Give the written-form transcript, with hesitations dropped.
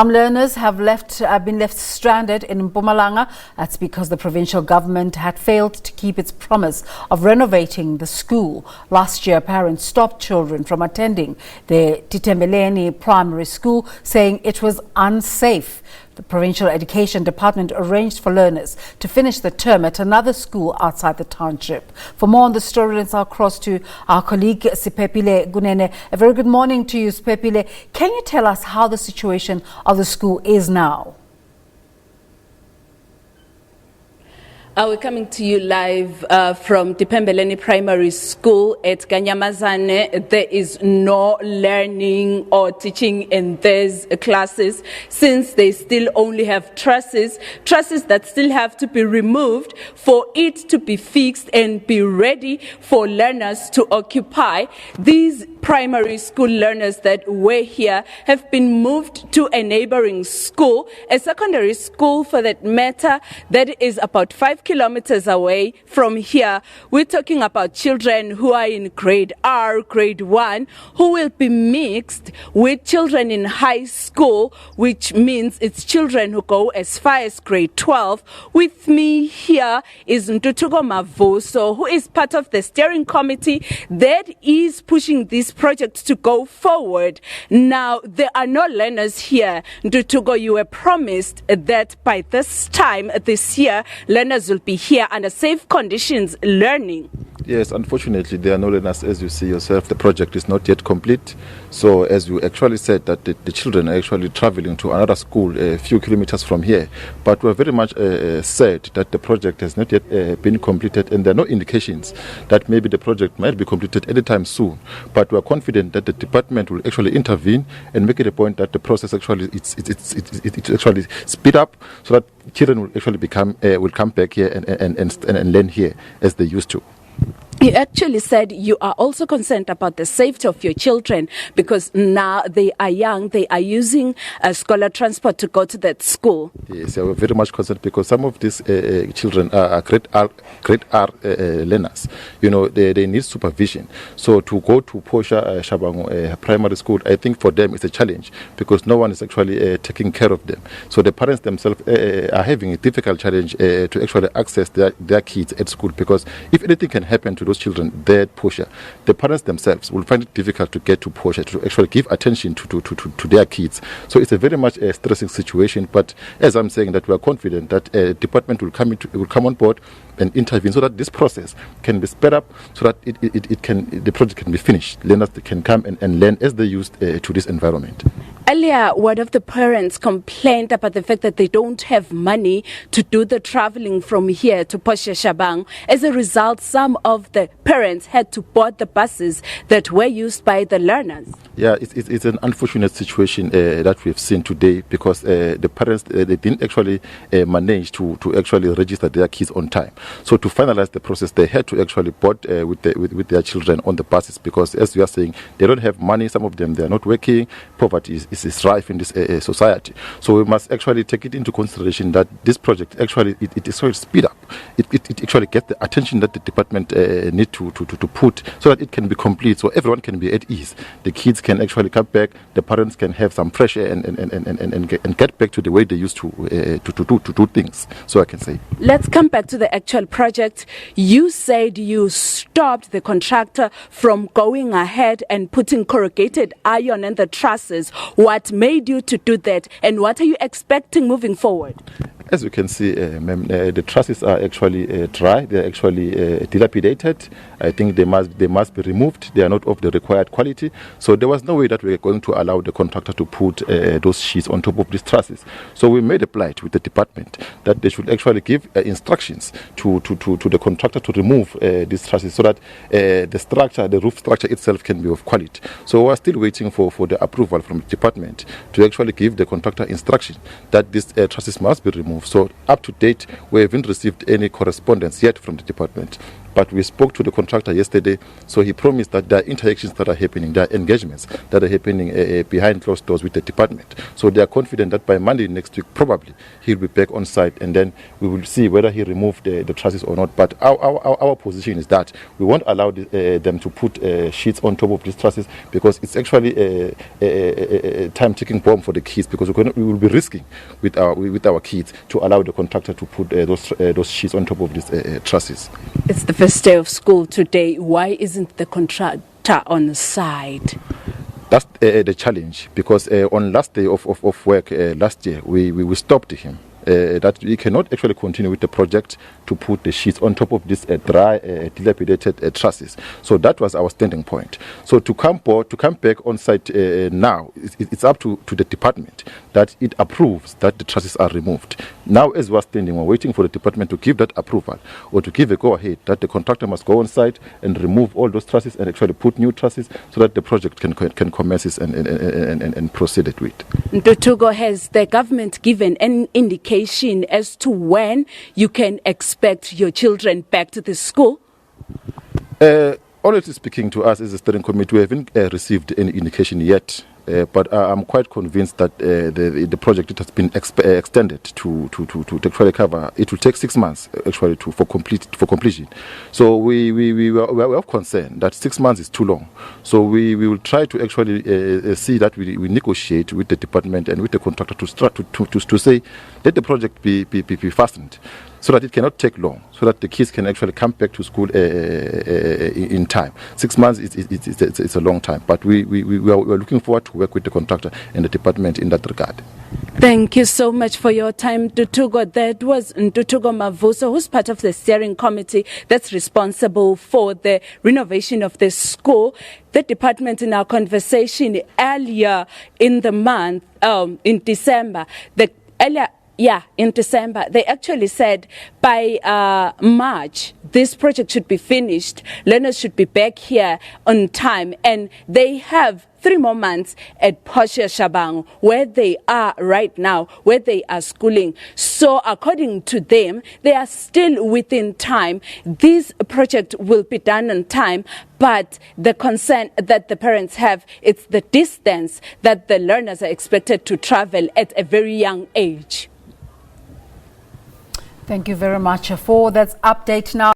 Some learners have been left stranded in Mpumalanga. That's because the provincial government had failed to keep its promise of renovating the school. Last year, parents stopped children from attending the Titembeleni primary school, saying it was unsafe. The Provincial Education Department arranged for learners to finish the term at another school outside the township. For more on the story, let's now cross to our colleague Siphephile Kunene. A very good morning to you, Siphephile. Can you tell us how the situation of the school is now? We're coming to you live from Titembeleni Primary School at Kanyamazane. There is no learning or teaching in these classes since they still only have trusses that still have to be removed for it to be fixed and be ready for learners to occupy. These primary school learners that were here have been moved to a neighboring school, a secondary school for that matter, that is about 5 kilometers away from here. We're talking about children who are in grade R, grade 1, who will be mixed with children in high school, which means it's children who go as far as grade 12. With me here is Ntutuko Mavoso, who is part of the steering committee that is pushing this project to go forward. Now, there are no learners here. Ntutuko, you were promised that by this time this year, learners will be here under safe conditions learning. Yes, unfortunately, there are no learners. As you see yourself, the project is not yet complete. So, as you actually said, that the children are actually traveling to another school a few kilometers from here. But we're very much sad that the project has not yet been completed, and there are no indications that maybe the project might be completed anytime soon. But we're confident that the department will actually intervene and make it a point that the process actually it actually speed up, so that children will actually will come back here and learn here as they used to. You actually said you are also concerned about the safety of your children because now they are young, they are using scholar transport to go to that school. Yes, we're very much concerned because some of these children are grade R learners. You know, they need supervision. So to go to Posha Shabangu primary school, I think for them it's a challenge because no one is actually taking care of them. So the parents themselves are having a difficult challenge to actually access their kids at school, because if anything can happen to those children there at Posha, the parents themselves will find it difficult to get to Posha to actually give attention to their kids. So it's a very much a stressing situation. But as I'm saying, that we are confident that a department will come on board and intervene so that this process can be sped up, so that the project can be finished. Learners can come and learn as they used to this environment. Earlier, one of the parents complained about the fact that they don't have money to do the traveling from here to Posha Shabang. As a result, some of the parents had to board the buses that were used by the learners. Yeah, it's an unfortunate situation that we've seen today, because the parents they didn't actually manage to actually register their kids on time. So to finalize the process, they had to actually board with their children on the buses, because as you are saying, they don't have money. Some of them, they are not working. Poverty is rife in this society. So we must actually take it into consideration that this project actually it is so speed up. It actually gets the attention that the department need to put, so that it can be complete, so everyone can be at ease. The kids can actually come back. The parents can have some fresh air and get back to the way they used to do things. So I can say. Let's come back to the actual project. You said you stopped the contractor from going ahead and putting corrugated iron in the trusses. What made you to do that, and what are you expecting moving forward? As you can see, the trusses are actually dry. They are actually dilapidated. I think they must be removed. They are not of the required quality. So there was no way that we were going to allow the contractor to put those sheets on top of these trusses. So we made a plight with the department that they should actually give instructions to the contractor to remove these trusses, so that the roof structure itself can be of quality. So we are still waiting for the approval from the department to actually give the contractor instruction that these trusses must be removed. So up to date, we haven't received any correspondence yet from the department. But we spoke to the contractor yesterday, so he promised that there are interactions that are happening, there are engagements that are happening behind closed doors with the department. So they are confident that by Monday next week, probably he'll be back on site, and then we will see whether he removed the trusses or not. But our position is that we won't allow them to put sheets on top of these trusses, because it's actually a time-ticking bomb for the kids, because we will be risking with our kids to allow the contractor to put those sheets on top of these trusses. It's the first day of school today. Why isn't the contractor on the side? That's the challenge, because on last day of work last year, we stopped him. That we cannot actually continue with the project to put the sheets on top of this dry, dilapidated trusses. So that was our standing point. So to come back on site now, it's up to the department that it approves that the trusses are removed. Now, as we're standing, we're waiting for the department to give that approval, or to give a go-ahead that the contractor must go on site and remove all those trusses and actually put new trusses, so that the project can commence and proceed it with. Ntutugo, has the government given an indication as to when you can expect your children back to the school? Honestly speaking, to us as a steering committee, we haven't received any indication yet. But I'm quite convinced that the project, it has been extended to actually cover. It will take 6 months actually for completion. So we are concerned that 6 months is too long. So we will try to actually see that we negotiate with the department and with the contractor to say, let the project be fastened, so that it cannot take long, so that the kids can actually come back to school in time. 6 months it's a long time, but we are looking forward to work with the contractor and the department in that regard. Thank you so much for your time, Ntutugo. That was Ntutugo Mavuso, who's part of the steering committee that's responsible for the renovation of the school. The department, in our conversation earlier in the month, in December, in December, they actually said by March, this project should be finished. Learners should be back here on time. And they have 3 more months at Portia Shabang, where they are right now, where they are schooling. So according to them, they are still within time. This project will be done on time. But the concern that the parents have, it's the distance that the learners are expected to travel at a very young age. Thank you very much for that update now.